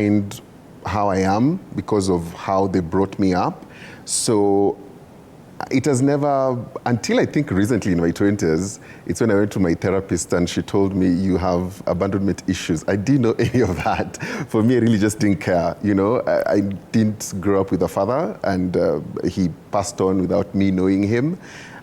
And how I am because of how they brought me up. So it has never, until I think recently in my 20s, it's when I went to my therapist and she told me, you have abandonment issues. I didn't know any of that. For me, I really just didn't care. You know, I didn't grow up with a father, and he passed on without me knowing him.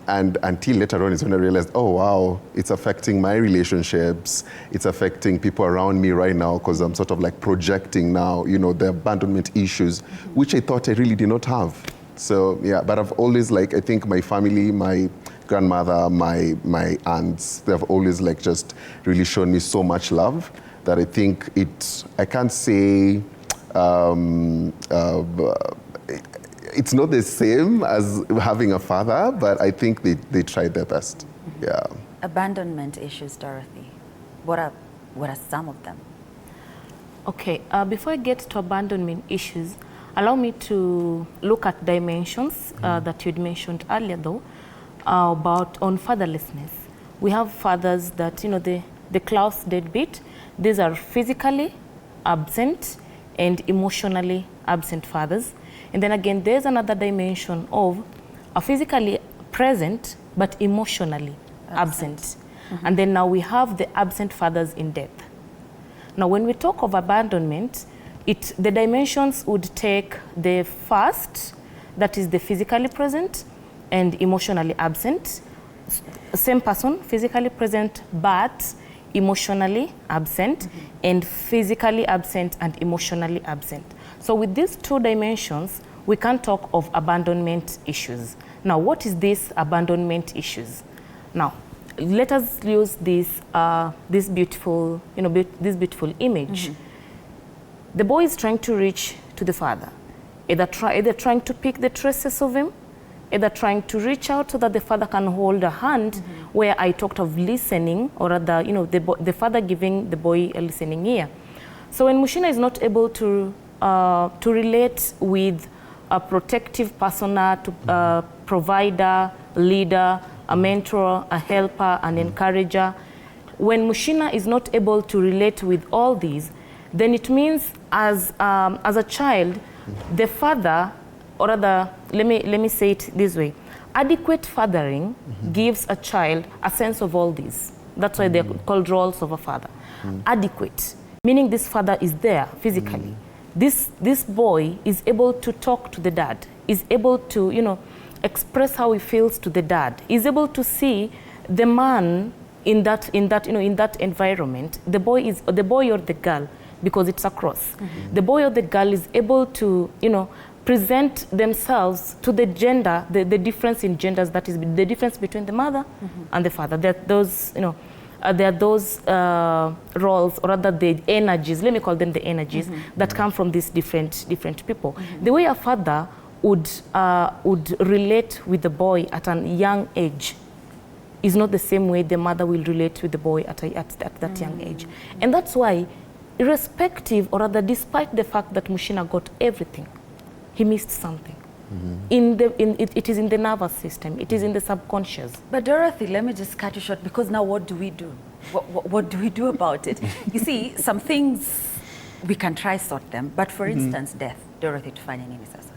And until later on is when I realized, oh wow, it's affecting my relationships. It's affecting people around me right now, because I'm sort of like projecting now, you know, the abandonment issues, which I thought I really did not have. So yeah, but I've always, like, I think my family, my grandmother, my aunts, they've always like just really shown me so much love that I think I can't say, it's not the same as having a father, but I think they tried their best. Yeah. Abandonment issues, Dorothy. What are some of them? Okay, before I get to abandonment issues, allow me to look at dimensions that you'd mentioned earlier, though, about on fatherlessness. We have fathers that, you know, the class deadbeat. These are physically absent and emotionally absent fathers. And then again, there's another dimension of a physically present but emotionally absent. And then now we have the absent fathers in death. Now, when we talk of abandonment, the dimensions would take the first, that is the physically present and emotionally absent. Same person, physically present but emotionally absent, and physically absent and emotionally absent. So with these two dimensions, we can talk of abandonment issues. Now, what is this abandonment issues? Now, let us use this beautiful, you know, this beautiful image. The boy is trying to reach to the father, either trying to pick the traces of him, either trying to reach out so that the father can hold a hand, where I talked of listening, or rather, you know, the father giving the boy a listening ear. So when Mushina is not able to relate with a protective persona, provider, leader, a mentor, a helper, an encourager, when Mushina is not able to relate with all these, then it means as a child, the father, or rather, let me say it this way, adequate fathering gives a child a sense of all these. That's why they're called roles of a father. Adequate, meaning this father is there physically. This boy is able to talk to the dad, is able to, you know, express how he feels to the dad, is able to see the man in that environment. The boy or the girl, because it's a cross. The boy or the girl is able to, you know, present themselves to the gender, the difference in genders, that is the difference between the mother and the father. There are those, you know, there are those roles, or rather the energies, let me call them the energies, that come from these different people. The way a father would relate with the boy at a young age is not the same way the mother will relate with the boy at that young age. And that's why, irrespective, or rather despite the fact that Mushina got everything, he missed something. It is in the nervous system, it is in the subconscious. But Dorothy, let me just cut you short, because now what do we do? What do we do about it? You see, some things we can try sort them, but for instance, death. Dorothy, tufanye nini sasa?